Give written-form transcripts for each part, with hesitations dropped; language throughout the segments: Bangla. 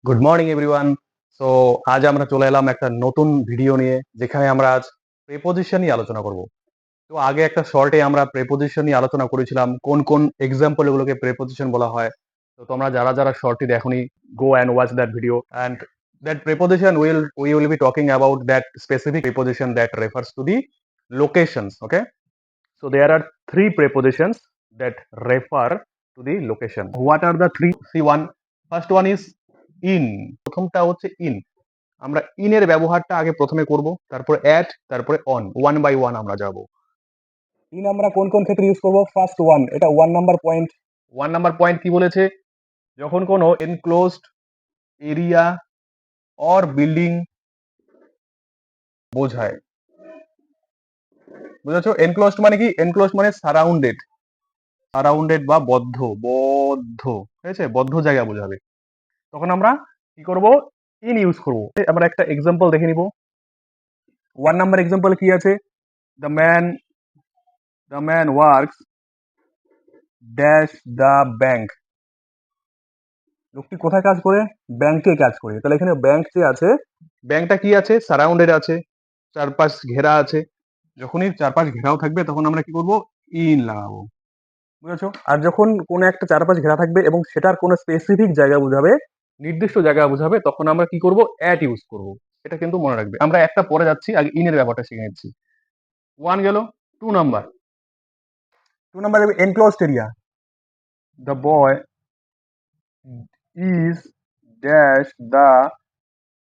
Good morning everyone. সো আজ আমরা চলে এলাম একটা নতুন ভিডিও নিয়ে, যেখানে আমরা আজ প্রেপোজিশন নিয়ে আলোচনা করব। তো আগে একটা শর্টে আমরা প্রেপোজিশন নিয়ে আলোচনা করেছিলাম, কোন কোন এক্সাম্পল এগুলোকে প্রেপোজিশন বলা হয়। তো তোমরা যারা যারা শর্টটি দেখোনি, go and watch that video and that preposition we will be talking about that specific preposition that refers to the locations. Okay, so there are three prepositions that refer to the location. What are the three? See, one first one is in. প্রথমটা হচ্ছে in. আমরা in এর ব্যবহারটা আগে প্রথমে করব, তারপর at, তারপরে on, ওয়ান বাই ওয়ান আমরা যাব। in আমরা কোন কোন ক্ষেত্রে ইউজ করব? ফার্স্ট ওয়ান, এটা one number point. One number point কি বলেছে? যখন কোনো এনক্লোজড এরিয়া অর বিল্ডিং বোঝায়। বুঝেছো? এনক্লোজড মানে কি? এনক্লোজড মানে সারাউন্ডেড, সারাউন্ডেড বা বদ্ধ, বদ্ধ, ঠিক আছে, বদ্ধ জায়গা বোঝাবে। তখন আমরা কি করব? ইন ইউজ করব। আমরা একটা এক্সাম্পল দেখে নিব। ওয়ান নাম্বার এক্সাম্পল কি আছে? The man works dash the bank. লোকটি কোথায় কাজ করে? ব্যাংকে কাজ করে। তাহলে এখানে ব্যাংক যে আছে, ব্যাংকটা কি আছে? সারাউন্ডেড আছে, চারপাশ ঘেরা আছে। যখনই চারপাশ ঘেরাও থাকবে তখন আমরা কি করব? ইন লাগাবো। বুঝেছো? আর যখন কোনো একটা চারপাশ ঘেরা থাকবে এবং সেটার কোনো স্পেসিফিক জায়গা বোঝাবে, নির্দিষ্ট জায়গা বোঝাবে, তখন আমরা কি করব? অ্যাট ইউজ করব। এটা কিন্তু মনে রাখবে। আমরা একটা পরে যাচ্ছি, আগে ইনের ব্যাপারটা শিখে নিচ্ছি। ওয়ান গেল। Two number enclosed area. The boy is dash the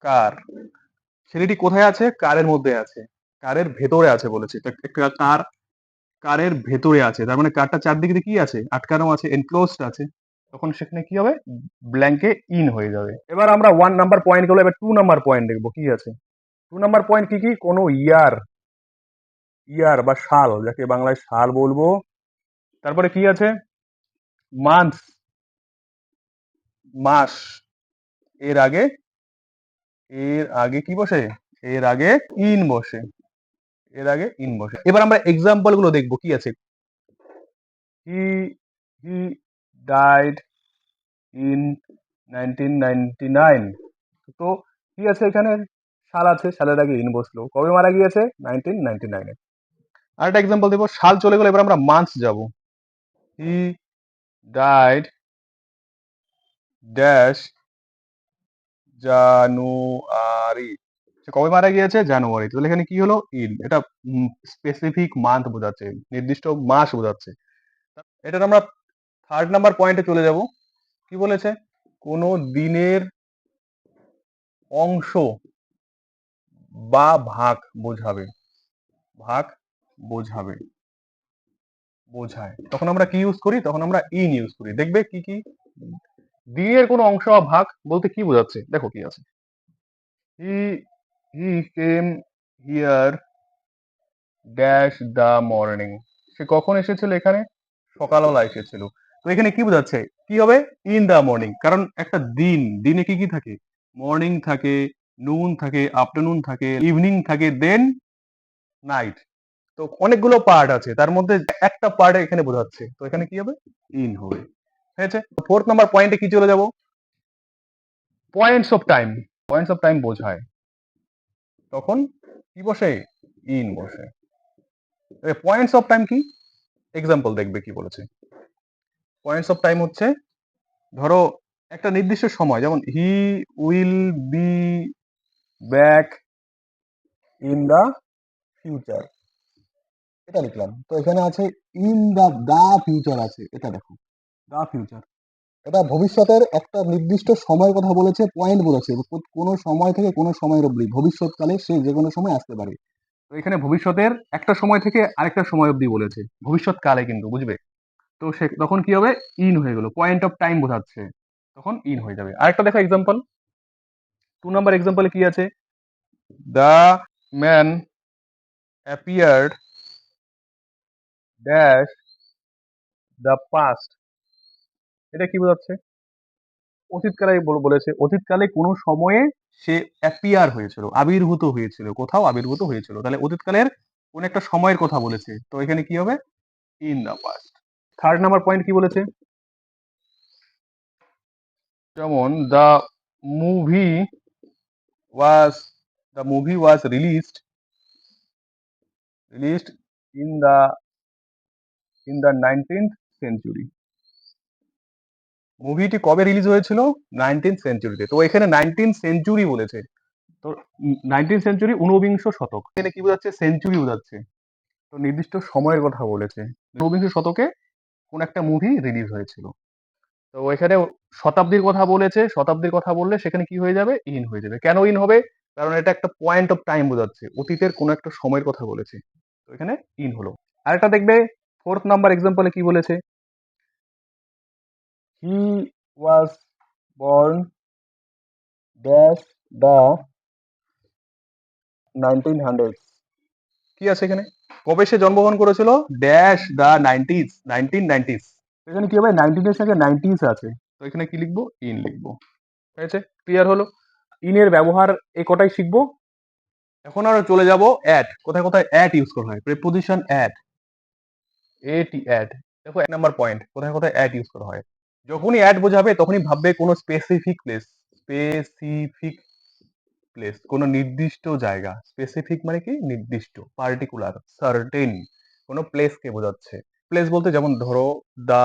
car. ছেলেটি কোথায় আছে? কারের মধ্যে আছে, কারের ভেতরে আছে বলেছে। তো একটা কার কারের ভেতরে আছে, তার মানে কারটা চারদিকে দিয়ে কি আছে? আটকানো আছে, এনক্লোজড আছে। তখন সেখানে কি হবে? ব্ল্যাঙ্কে ইন হয়ে যাবে। এবার আমরা ওয়ান নাম্বার পয়েন্ট গেল, এবার টু নাম্বার পয়েন্ট দেখবো কি আছে। টু নাম্বার পয়েন্ট কি কি? কোনো ইয়ার, ইয়ার বা সাল, যাকে বাংলায় সাল বলবো। তারপরে কি আছে? মান্থ, মাস। এর আগে, এর আগে কি বসে? এর আগে ইন বসে, এর আগে ইন বসে। এবার আমরা এক্সাম্পল গুলো দেখবো কি আছে। He he died in 1999। তো কি আছে এখানে? সাল আছে, সালের আগে ইন বসলো। কবে মারা গিয়েছে? 1999-এ। আরেকটা এক্সাম্পল দেবো, সাল চলে গেল, এবার আমরা মান্থ যাব। হি ডাইড ড্যাশ জানুয়ারি। সে কবে মারা গিয়েছে? জানুয়ারি। তাহলে এখানে কি হলো? ইন। এটা স্পেসিফিক মান্থ বোঝাচ্ছে, নির্দিষ্ট মাস বোঝাচ্ছে। এটার আমরা থার্ড নাম্বার পয়েন্টে চলে যাব। কি বলেছে? কোনো দিনের অংশ বা ভাগ বোঝাবে, ভাগ বোঝাবে, বোঝায়। তখন আমরা কি ইউজ করি? তখন আমরা ইন ইউজ করি। দেখবে কি কি দিনের কোনো অংশ বা ভাগ বলতে কি বোঝাচ্ছে। দেখো কি আছে। He he came here dash the morning. সে কখন এসেছিল এখানে? সকালবেলা এসেছিল। তো এখানে কি বোঝাচ্ছে? কি হবে? In the morning. কারণ একটা দিন, দিনে কি কি থাকে? মর্নিং থাকে, নুন থাকে, আফটারনুন থাকে, ইভিনিং থাকে, দেন নাইট। তো অনেকগুলো পার্ট আছে, তার মধ্যে একটা পার্ট এখানে বোঝাচ্ছে। তো এখানে কি হবে? ইন হবে। হয়েছে। ফোর্থ নাম্বার পয়েন্টে কি চলে যাব? Points of time. Points of time বোঝায়, তখন কি বসে? ইন বসে। পয়েন্টস অফ টাইম কি? এক্সাম্পল দেখবে কি বলেছে। পয়েন্টস অফ টাইম হচ্ছে, ধরো একটা নির্দিষ্ট সময়, যেমন he will be back in the future, এটা লিখলাম। তো এখানে আছে ইন দা ফিউচার আছে, এটা দেখো, দা ফিউচার। এটা ভবিষ্যতের একটা নির্দিষ্ট সময়ের কথা বলেছে, পয়েন্ট বলেছে, কোনো সময় থেকে কোনো সময়ের অবধি, ভবিষ্যৎকালে সে যে কোনো সময় আসতে পারে। তো এখানে ভবিষ্যতের একটা সময় থেকে আরেকটা সময় অবধি বলেছে, ভবিষ্যৎকালে কিন্তু, বুঝবে? তো সে তখন কি হবে? ইন হয়ে গেল, পয়েন্ট অফ টাইম বোঝাচ্ছে, তখন ইন হয়ে যাবে। আরেকটা দেখো এক্সাম্পল। টু নাম্বার এক্সাম্পলে কি আছে? The man appeared dash the past. এটা কি বোঝাচ্ছে? অতীতকালে বলেছে, অতীতকালে কোনো সময়ে সে অ্যাপিয়ার হয়েছিল, আবির্ভূত হয়েছিল, কোথাও আবির্ভূত হয়েছিল। তাহলে অতীতকালের কোন একটা সময়ের কথা বলেছে, তো এখানে কি হবে? In the past. Third number point কি বলেছে? যেমন the movie was released in the 19th century. মুভিটি কবে রিলিজ হয়েছিল? 19th সেঞ্চুরিতে। তো এখানে 19th সেঞ্চুরি বলেছে। তো 19th সেঞ্চুরি ঊনবিংশ শতক। এখানে কি বোঝাচ্ছে? সেঞ্চুরি বোঝাচ্ছে। তো নির্দিষ্ট সময়ের কথা বলেছে। ঊনবিংশ শতকে কোন একটা মুভি রিলিজ হয়েছিল। তো এখানে শতাব্দীর কথা বলেছে, শতাব্দীর কথা বললে সেখানে কি হয়ে যাবে? ইন হয়ে যাবে। কেন ইন হবে? কারণ এটা একটা পয়েন্ট অফ টাইম বোঝাচ্ছে, অতীতের কোনো একটা সময়ের কথা বলেছে। তো এখানে ইন হলো। আরেকটা দেখবে 4th নাম্বার এক্সাম্পলে কি বলেছে? He was born dash the 1900s। কি আছে এখানে? কবে সে জন্মগ্রহণ করেছিল? Dash the 1990s। এখানে কি হবে? 19 এর সঙ্গে 90s আছে, তো এখানে কি লিখবো? ইন লিখবো। ঠিক আছে, ক্লিয়ার হলো? ইনের ব্যবহার এই কটাই শিখবো। এখন আমরা চলে যাব অ্যাট। কোথায় কোথায় অ্যাট ইউজ করা হয়? প্রিপোজিশন অ্যাট, এটি অ্যাট। দেখো 1 নাম্বার পয়েন্ট, কোথায় কোথায় অ্যাট ইউজ করা হয়। যখনই অ্যাট বোঝাবে তখনই ভাববে কোনো স্পেসিফিক প্লেস, স্পেসিফিক প্লেস, কোনো নির্দিষ্ট জায়গা। স্পেসিফিক মানে কি? নির্দিষ্ট, পার্টিকুলার, সার্টেন, কোনো প্লেসকে বোঝাচ্ছে। প্লেস বলতে যেমন ধরো the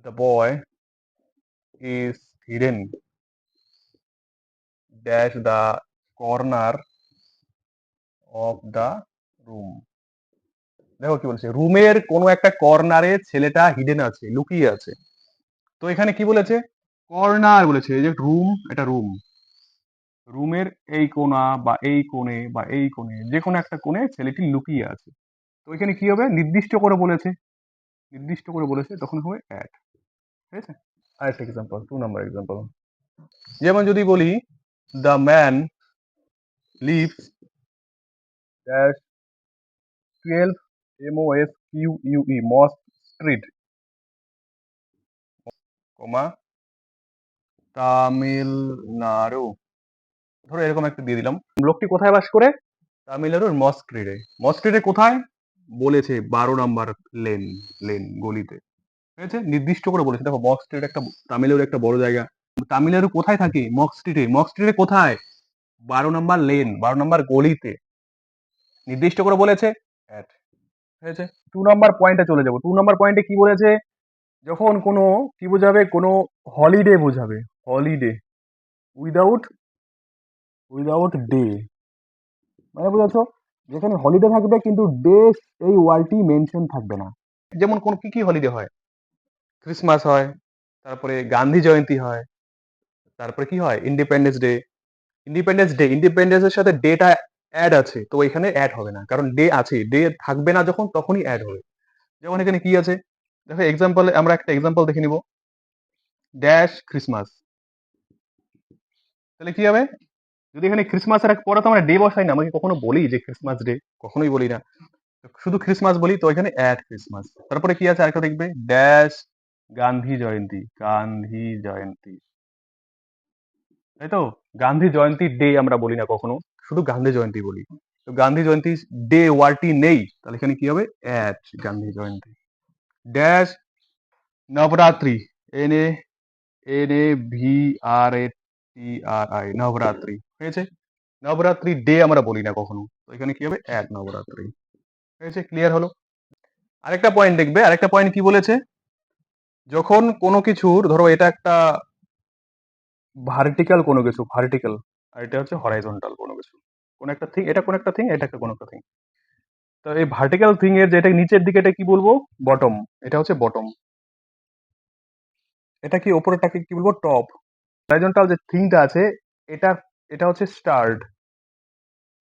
the boy is hidden dash the corner of the room. দেখো কি বলছে? রুমের কোনো একটা কর্নারে ছেলেটা হিডেন আছে, লুকিয়ে আছে। তো এখানে কি বলেছে? কর্নার বলেছে। এই যে রুম, এটা রুম, রুমের এই কোণা বা এই কোণে বা এই কোণে, যে কোনো একটা কোণে ছেলেটি লুকিয়ে আছে। তো এখানে কি হবে? নির্দিষ্ট করে বলেছে, নির্দিষ্ট করে বলেছে, তখন হবে অ্যাট। ঠিক আছে? আরেকটা এক্সাম্পল, 2 নাম্বার এক্সাম্পল। যেমন যদি বলি the man lives dash 12 MOSQUE mosque street, comma Tamil Nadu. ধরো এরকম একটা দিয়ে দিলাম। লোকটি কোথায় বাস করে? তামিলনাড়ুর মস্কট্রিটে। মস্কট্রিটে কোথায়? বলেছে 12 নাম্বার লেন, গলিতে। ঠিক আছে? নির্দিষ্ট করে বলেছে। দেখো মস্কট্রিট একটা তামিলনাড়ুর একটা বড় জায়গা। তামিলনাড়ু কোথায় থাকে? মস্কট্রিটে। মস্কট্রিটে কোথায়? 12 নাম্বার লেন, 12 নাম্বার গলিতে। নির্দিষ্ট করে বলেছে at। ঠিক আছে? 2 নাম্বার পয়েন্টে চলে যাবো। 2 নাম্বার পয়েন্টে কি বলেছে? যখন কোনো কি বোঝাবে? কোনো হলিডে বোঝাবে, হলিডে উইদাউট ডে, মানে বুঝেছো? যেখানে হলিডে থাকবে কিন্তু ডে এই ওয়ার্ডটি মেনশন থাকবে না। যেমন কোন কি কি হলিডে হয়? ক্রিসমাস হয়, তারপরে গান্ধী জয়ন্তী হয়, তারপরে কি হয়? ইন্ডিপেন্ডেন্সের সাথে ডেটা অ্যাড আছে, তো এখানে অ্যাড হবে না, কারণ ডে আছে। ডে থাকবে না যখন, তখনই অ্যাড হবে। যেমন এখানে কি আছে? দেখো এক্সাম্পলে আমরা একটা এক্সাম্পল দেখে নিব। ড্যাশ ক্রিসমাস, তাহলে কি হবে? যদি এখানে ক্রিসমাসের পরে তো আমরা ডে বসাই না, আমাকে কখনো বলি যে ক্রিসমাস ডে, কখনোই বলি না। শুধু ক্রিসমাস বলি, তো এখানে অ্যাড ক্রিসমাস। তারপরে কি আছে আরেকটা দেখবে? ড্যাশ গান্ধী জয়ন্তী, গান্ধী জয়ন্তী, তাই তো? গান্ধী জয়ন্তীর ডে আমরা বলি না কখনো, শুধু গান্ধী জয়ন্তী বলি। তো গান্ধী জয়ন্তী ডে ওয়ার্ডটি নেই, তাহলে এখানে কি হবে? Add Gandhi Jayanti. Dash Navratri, N A NAVRATRI, Navratri. হয়েছে? নবরাত্রি ডে আমরা বলি না কখনো, তো এখানে কি হবে? অ্যাড নবরাত্রি। হয়েছে? ক্লিয়ার হলো? আরেকটা পয়েন্ট দেখবে, আরেকটা পয়েন্ট কি বলেছে? যখন কোনো কিছুর, ধরো এটা একটা ভার্টিক্যাল কোনো কিছু, ভার্টিক্যাল, আর এটা হচ্ছে হরাইজন্টাল কোনো কিছু, কোন একটা থিং, এটা কোন একটা থিং, এটা একটা কোন একটা থিং। তো এই ভার্টিক্যাল থিং এর যেটা নিচের দিকে, এটা কি বলবো? বটম। এটা হচ্ছে বটম। এটা কি ওপরেরটাকে কি বলবো? টপ। হরাইজন্টাল যে থিংটা আছে, এটা এটা হচ্ছে স্টার্ট,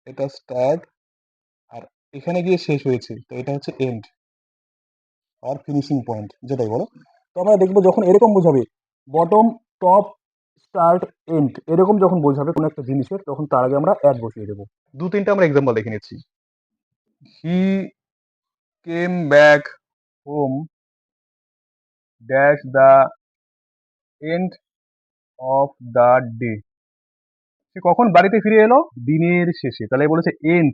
এটা স্টার্ট, আর এখানে গিয়ে শেষ হয়েছে, তো এটা হচ্ছে এন্ড আর ফিনিশিং পয়েন্ট, যেটাই বলো। তো আমরা দেখবো যখন এরকম বোঝাবে, বটম, টপ, স্টার্ট, এন্ড, এরকম যখন বোঝাবে কোনো একটা জিনিসের, তখন তার আগে আমরা অ্যাড বসিয়ে দেবো। 2-3টা আমরা এক্সাম্পল দেখে নিচ্ছি। He came back home dash the end of the day. সে কখন বাড়িতে ফিরে এলো? দিনের শেষে। তাহলে বলেছে এন্ড,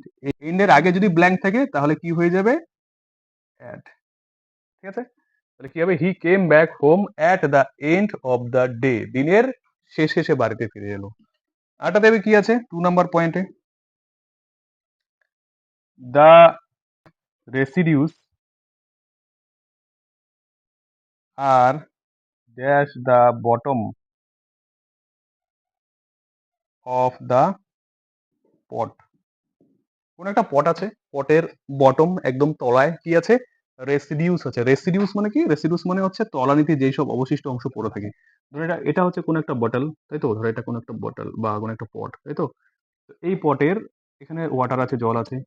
এন্ডের আগে যদি ব্ল্যাঙ্ক থাকে তাহলে কি হয়ে যাবে? অ্যাড। ঠিক আছে? তাহলে কি হবে? He came back home at the end of the day, দিনের শেষে সে বাড়িতে ফিরে এলো। আরটা দেবে কি আছে 2 নাম্বার পয়েন্টে, the residues are dash the bottom of the pot. কোন একটা পট আছে, পটের বটম একদম তলায় কি আছে, রেসিডিউস আছে। রেসিডিউস মানে কি, রেসিডিউস মানে হচ্ছে তলানিতে যেই সব অবশিষ্ট অংশ পড়ে থাকে। ধরো এটা হচ্ছে কোন একটা বটল, তাই তো, ধরো এটা কোন একটা বটল বা কোন একটা পট, তাই তো। তো এই পটের এখানে ওয়াটার আছে, জল আছে,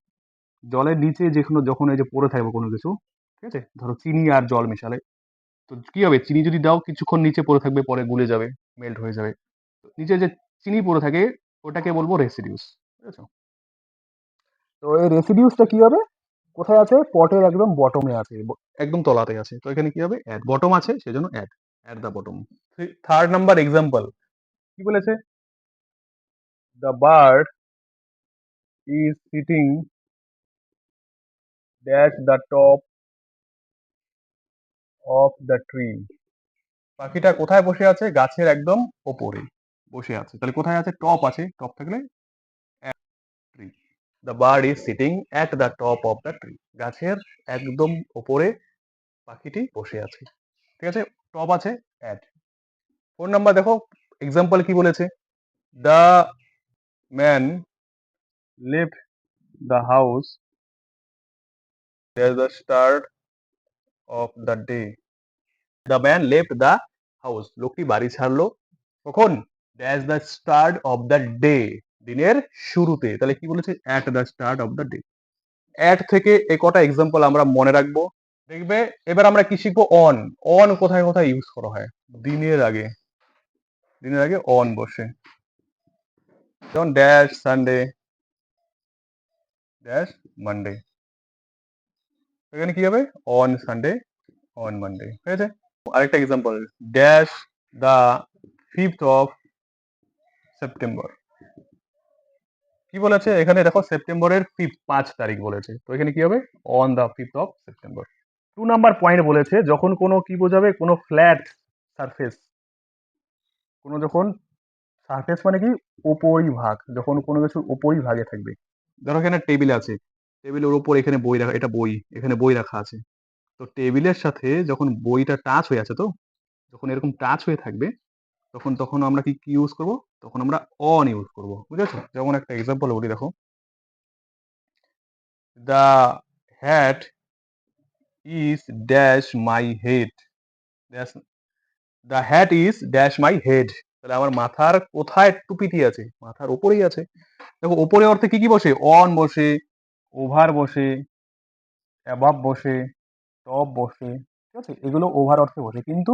জলের নিচে যেখানে যখন এই যে পড়ে থাকবে কোনো কিছু, ঠিক আছে, ধরো চিনি আর জল মেশালে, তো কি হবে, চিনি যদি দাও কিছুক্ষণ নিচে পড়ে থাকবে, পরে গুলে যাবে, মেল্ট হয়ে যাবে। তো নিচে যে চিনি পড়ে থাকে ওটাকে বলবো রেসিডিউস, ঠিক আছে। তো এই রেসিডিউসটা কি হবে, কোথায় আছে, পটের একদম বটমে আছে, একদম তলাতে আছে। তো এখানে কি হবে, অ্যাট বটম আছে সেজন্য at, at the bottom. Third number example কি বলেছে, the bird is sitting dash the top of the tree. পাখিটা কোথায় বসে আছে, গাছের একদম ওপরে বসে আছে। তাহলে কোথায় আছে, টপ আছে, টপ থাকলে tree. The bird is sitting at the top of the tree, গাছের একদম ওপরে পাখিটি বসে আছে, ঠিক আছে, টপ আছে, অ্যাট। 4 নাম্বার দেখো এক্সাম্পল কি বলেছে, the man left the house the start of the day. The man left the house, লোকটি বাড়ি ছাড়লো কখন, that's the start of the day, দিনের শুরুতে। তাহলে কি বলেছে, at the start of the day. At থেকে এ কটা এক্সাম্পল আমরা মনে রাখবো। দেখবে এবার আমরা কি শিখবো, অন। অন কোথায় কোথায় ইউজ করা হয়, দিনের আগে, দিনের আগে অন বসে, যেমন ড্যাশ সানডে, ড্যাশ মানডে। এখানে কি হবে, অন সানডে, অন মানডে, ঠিক আছে। আরেকটা example, dash the 5th of September. কি বলেছে এখানে দেখো, সেপ্টেম্বরের 5 তারিখ বলেছে, তো এখানে কি হবে, on the 5th of September. 2 number point বলেছে, যখন কোনো কি বোঝাবে, কোনো ফ্ল্যাট সারফেস, কোনো যখন সারফেস মানে কি, উপরিভাগ, যখন কোনো কিছুর উপরিভাগে থাকবে। ধরো এখানে টেবিল আছে, টেবিলের উপর এখানে বই রাখা, এটা বই, এখানে বই রাখা আছে। তো টেবিলের সাথে যখন বইটা টাচ হয়ে আছে, তো যখন এরকম টাচ হয়ে থাকবে, তখন তখন আমরা কি কি ইউজ করব, তখন আমরা অন ইউজ করব, বুঝেছো। যেমন একটা এক্সাম্পল বলি দেখো, the hat is dash my head, dash the hat is dash my head. তাহলে আমার মাথার কোথায় টুপিটি আছে, মাথার উপরেই আছে। দেখো উপরে অর্থে কি কি বসে, অন বসে, ওভার বসে, অ্যাবাভ বসে, টপ বসে, ঠিক আছে, এগুলো ওভার অর্থে বসে। কিন্তু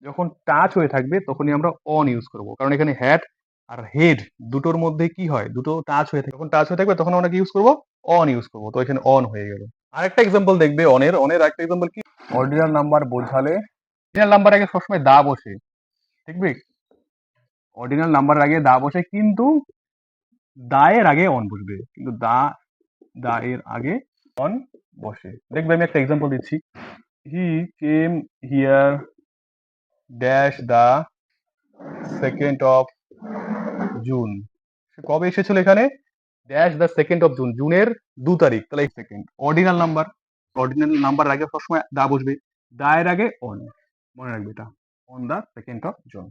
যখন টাচ হয়ে থাকবে তখনই আমরা অন ইউজ করব, কারণ এখানে হ্যাট আর হেড দুটোর মধ্যে কি হয়, দুটো টাচ হয়ে থাকে, যখন টাচ হয়ে থাকবে তখন আমরা কি ইউজ করব, অন ইউজ করব। তো এখানে অন হয়ে গেল। আরেকটা এক্সাম্পল দেখবে অনের, অনের আরেকটা এক্সাম্পল কি, অর্ডিনাল নাম্বার বোঝালে, অর্ডিনাল নাম্বার আগে সবসময় দা বসে, দেখবে অর্ডিনাল নাম্বার আগে দা বসে, কিন্তু দায়ের আগে অন বসবে, কিন্তু দা এর আগে অন বসে। দেখবে আমি একটা এক্সাম্পল দিচ্ছি, he came here dash the 2nd of June. সে কবে এসেছিল এখানে, dash the 2nd of June, জুনের 2 তারিখ। তাহলে second ordinal number, ordinal number আগে সবসময় দা বসবে, দায়ের আগে অন, মনে রাখবে এটা, on the 2nd of June.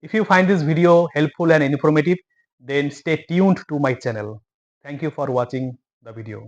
If you find this video helpful and informative, then stay tuned to my channel. Thank you for watching the video.